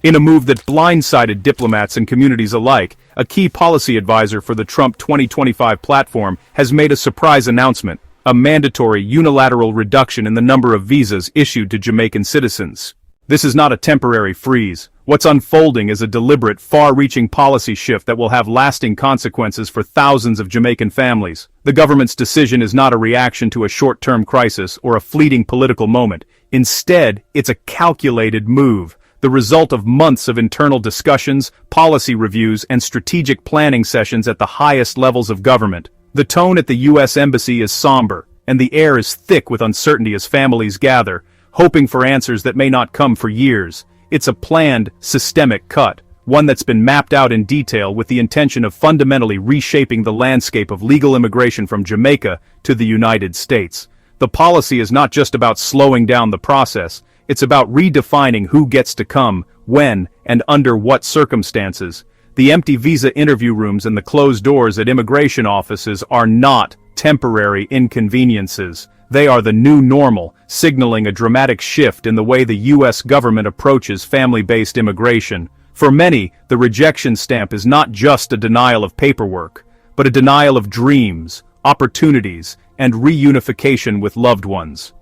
In a move that blindsided diplomats and communities alike, a key policy advisor for the Trump 2025 platform has made a surprise announcement: a mandatory unilateral reduction in the number of visas issued to Jamaican citizens. This is not a temporary freeze. What's unfolding is a deliberate, far-reaching policy shift that will have lasting consequences for thousands of Jamaican families. The government's decision is not a reaction to a short-term crisis or a fleeting political moment. Instead, it's a calculated move, the result of months of internal discussions, policy reviews, and strategic planning sessions at the highest levels of government. The tone at the U.S. Embassy is somber, and the air is thick with uncertainty as families gather, hoping for answers that may not come for years. It's a planned, systemic cut, one that's been mapped out in detail with the intention of fundamentally reshaping the landscape of legal immigration from Jamaica to the United States. The policy is not just about slowing down the process, it's about redefining who gets to come, when, and under what circumstances. The empty visa interview rooms and the closed doors at immigration offices are not temporary inconveniences. They are the new normal, signaling a dramatic shift in the way the U.S. government approaches family-based immigration. For many, the rejection stamp is not just a denial of paperwork, but a denial of dreams, opportunities, and reunification with loved ones.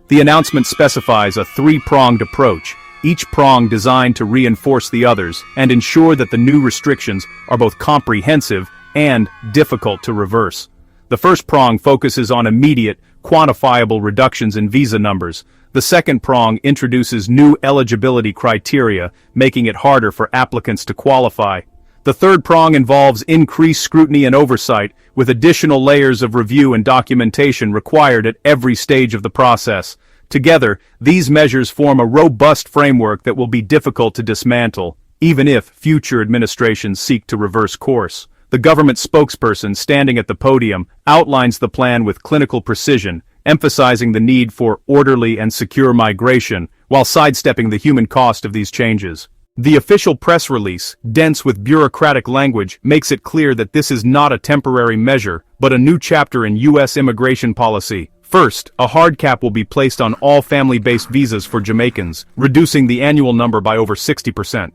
The announcement specifies a three-pronged approach, each prong designed to reinforce the others and ensure that the new restrictions are both comprehensive and difficult to reverse. The first prong focuses on immediate, quantifiable reductions in visa numbers. The second prong introduces new eligibility criteria, making it harder for applicants to qualify. The third prong involves increased scrutiny and oversight, with additional layers of review and documentation required at every stage of the process. Together, these measures form a robust framework that will be difficult to dismantle, even if future administrations seek to reverse course. The government spokesperson standing at the podium outlines the plan with clinical precision, emphasizing the need for orderly and secure migration, while sidestepping the human cost of these changes. The official press release, dense with bureaucratic language, makes it clear that this is not a temporary measure, but a new chapter in U.S. immigration policy. First, a hard cap will be placed on all family-based visas for Jamaicans, reducing the annual number by over 60%.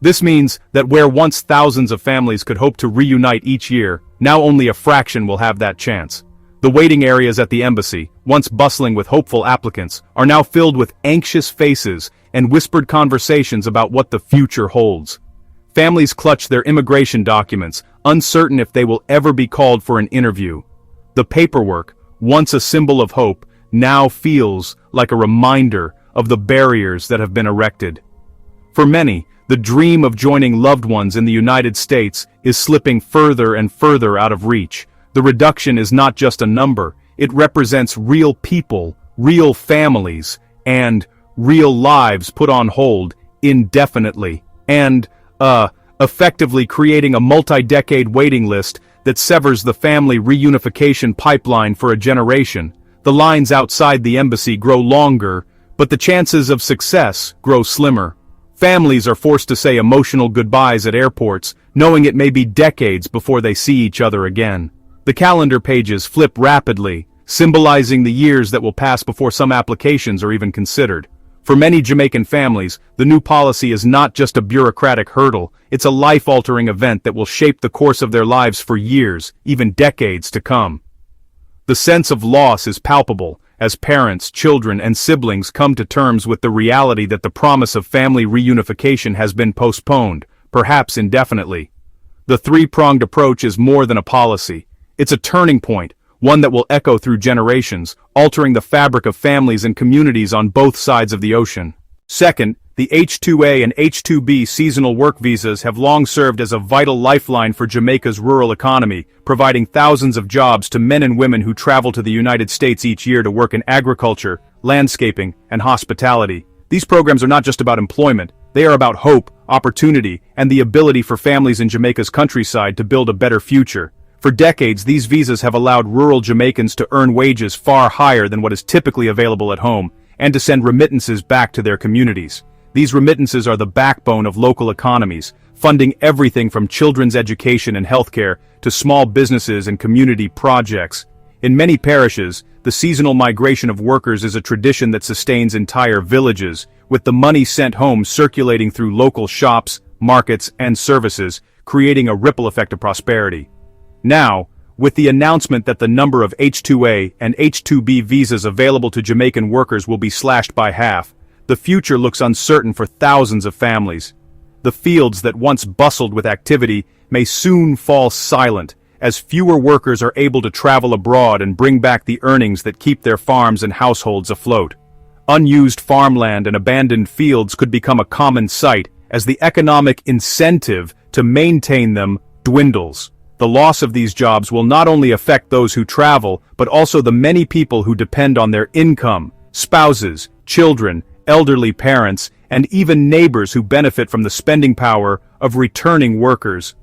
This means that where once thousands of families could hope to reunite each year, now only a fraction will have that chance. The waiting areas at the embassy, once bustling with hopeful applicants, are now filled with anxious faces and whispered conversations about what the future holds. Families clutch their immigration documents, uncertain if they will ever be called for an interview. The paperwork, once a symbol of hope, now feels like a reminder of the barriers that have been erected. For many, the dream of joining loved ones in the United States is slipping further and further out of reach. The reduction is not just a number, it represents real people, real families, and real lives put on hold indefinitely, and, effectively creating a multi-decade waiting list that severs the family reunification pipeline for a generation. The lines outside the embassy grow longer, but the chances of success grow slimmer. Families are forced to say emotional goodbyes at airports, knowing it may be decades before they see each other again. The calendar pages flip rapidly, symbolizing the years that will pass before some applications are even considered. For many Jamaican families, the new policy is not just a bureaucratic hurdle, it's a life-altering event that will shape the course of their lives for years, even decades to come. The sense of loss is palpable, as parents, children, and siblings come to terms with the reality that the promise of family reunification has been postponed, perhaps indefinitely. The three-pronged approach is more than a policy. It's a turning point, one that will echo through generations, altering the fabric of families and communities on both sides of the ocean. Second, the H-2A and H-2B seasonal work visas have long served as a vital lifeline for Jamaica's rural economy, providing thousands of jobs to men and women who travel to the United States each year to work in agriculture, landscaping, and hospitality. These programs are not just about employment, they are about hope, opportunity, and the ability for families in Jamaica's countryside to build a better future. For decades, these visas have allowed rural Jamaicans to earn wages far higher than what is typically available at home, and to send remittances back to their communities. These remittances are the backbone of local economies, funding everything from children's education and healthcare to small businesses and community projects. In many parishes, the seasonal migration of workers is a tradition that sustains entire villages, with the money sent home circulating through local shops, markets, and services, creating a ripple effect of prosperity. Now, with the announcement that the number of H-2A and H-2B visas available to Jamaican workers will be slashed by half, the future looks uncertain for thousands of families. The fields that once bustled with activity may soon fall silent, as fewer workers are able to travel abroad and bring back the earnings that keep their farms and households afloat. Unused farmland and abandoned fields could become a common sight, as the economic incentive to maintain them dwindles. The loss of these jobs will not only affect those who travel, but also the many people who depend on their income: spouses, children, elderly parents, and even neighbors who benefit from the spending power of returning workers.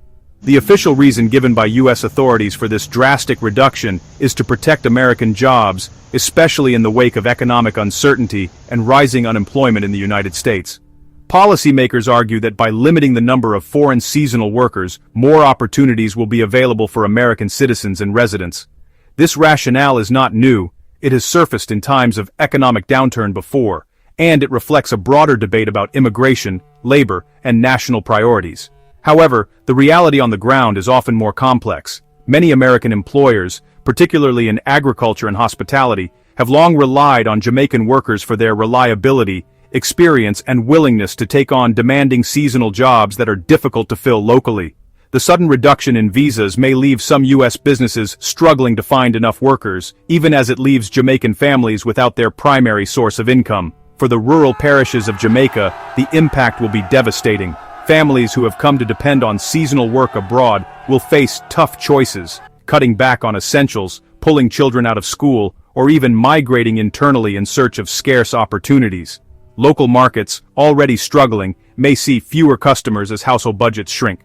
The official reason given by U.S. authorities for this drastic reduction is to protect American jobs, especially in the wake of economic uncertainty and rising unemployment in the United States. Policymakers argue that by limiting the number of foreign seasonal workers, more opportunities will be available for American citizens and residents. This rationale is not new. It has surfaced in times of economic downturn before, and it reflects a broader debate about immigration, labor, and national priorities. However, the reality on the ground is often more complex. Many American employers, particularly in agriculture and hospitality, have long relied on Jamaican workers for their reliability, experience, and willingness to take on demanding seasonal jobs that are difficult to fill locally. The sudden reduction in visas may leave some U.S. businesses struggling to find enough workers, even as it leaves Jamaican families without their primary source of income. For the rural parishes of Jamaica, the impact will be devastating. Families who have come to depend on seasonal work abroad will face tough choices, cutting back on essentials, pulling children out of school, or even migrating internally in search of scarce opportunities. Local markets, already struggling, may see fewer customers as household budgets shrink.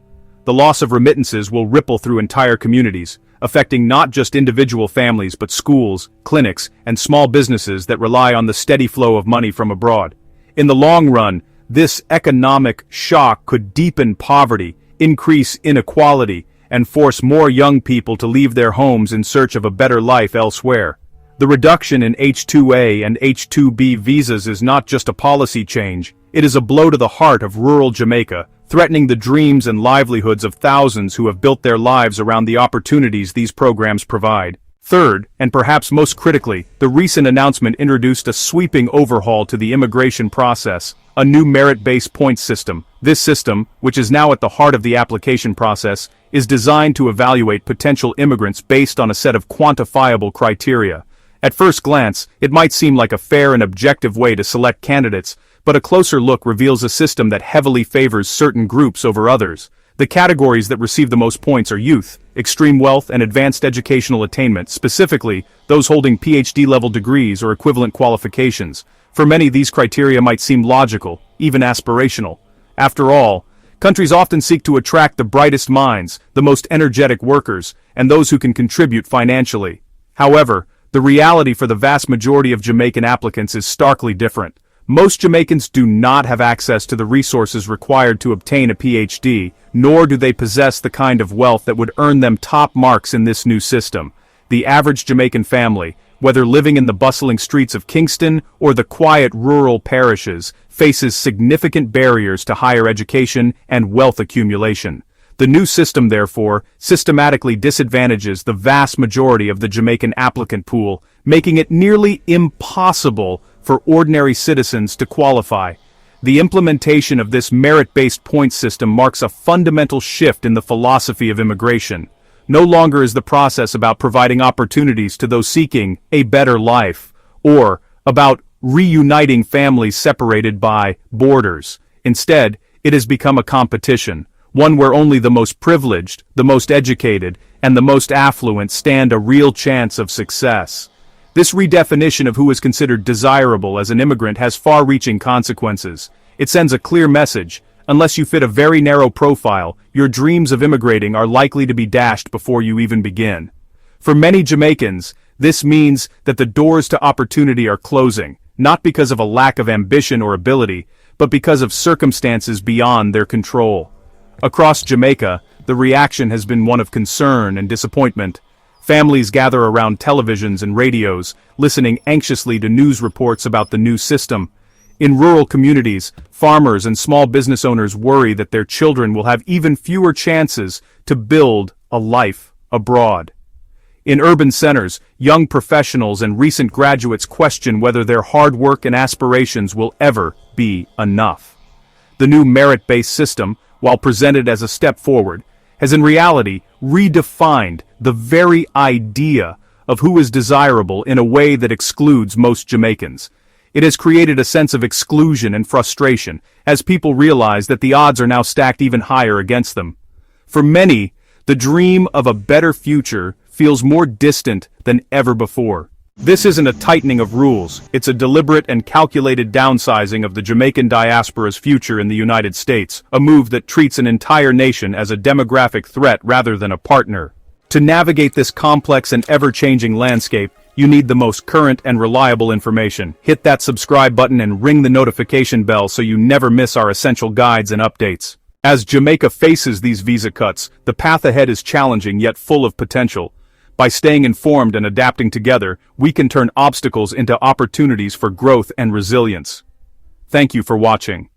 The loss of remittances will ripple through entire communities, affecting not just individual families but schools, clinics, and small businesses that rely on the steady flow of money from abroad. In the long run, this economic shock could deepen poverty, increase inequality, and force more young people to leave their homes in search of a better life elsewhere. The reduction in H-2A and H-2B visas is not just a policy change, it is a blow to the heart of rural Jamaica, threatening the dreams and livelihoods of thousands who have built their lives around the opportunities these programs provide. Third, and perhaps most critically, the recent announcement introduced a sweeping overhaul to the immigration process, a new merit-based points system. This system, which is now at the heart of the application process, is designed to evaluate potential immigrants based on a set of quantifiable criteria. At first glance, it might seem like a fair and objective way to select candidates, but a closer look reveals a system that heavily favors certain groups over others. The categories that receive the most points are youth, extreme wealth, and advanced educational attainment, specifically those holding PhD-level degrees or equivalent qualifications. For many, these criteria might seem logical, even aspirational. After all, countries often seek to attract the brightest minds, the most energetic workers, and those who can contribute financially. However, the reality for the vast majority of Jamaican applicants is starkly different. Most Jamaicans do not have access to the resources required to obtain a PhD, nor do they possess the kind of wealth that would earn them top marks in this new system. The average Jamaican family, whether living in the bustling streets of Kingston or the quiet rural parishes, faces significant barriers to higher education and wealth accumulation. The new system, therefore, systematically disadvantages the vast majority of the Jamaican applicant pool, making it nearly impossible for ordinary citizens to qualify. The implementation of this merit-based points system marks a fundamental shift in the philosophy of immigration. No longer is the process about providing opportunities to those seeking a better life, or about reuniting families separated by borders. Instead, it has become a competition, one where only the most privileged, the most educated, and the most affluent stand a real chance of success. This redefinition of who is considered desirable as an immigrant has far-reaching consequences. It sends a clear message: unless you fit a very narrow profile, your dreams of immigrating are likely to be dashed before you even begin. For many Jamaicans, this means that the doors to opportunity are closing, not because of a lack of ambition or ability, but because of circumstances beyond their control. Across Jamaica, the reaction has been one of concern and disappointment. Families gather around televisions and radios, listening anxiously to news reports about the new system. In rural communities, farmers and small business owners worry that their children will have even fewer chances to build a life abroad. In urban centers, young professionals and recent graduates question whether their hard work and aspirations will ever be enough. The new merit-based system, while presented as a step forward, has in reality redefined the very idea of who is desirable in a way that excludes most Jamaicans. It has created a sense of exclusion and frustration, as people realize that the odds are now stacked even higher against them. For many, the dream of a better future feels more distant than ever before. This isn't a tightening of rules, it's a deliberate and calculated downsizing of the Jamaican diaspora's future in the United States, a move that treats an entire nation as a demographic threat rather than a partner. To navigate this complex and ever-changing landscape, you need the most current and reliable information. Hit that subscribe button and ring the notification bell so you never miss our essential guides and updates. As Jamaica faces these visa cuts, the path ahead is challenging yet full of potential. By staying informed and adapting together, we can turn obstacles into opportunities for growth and resilience. Thank you for watching.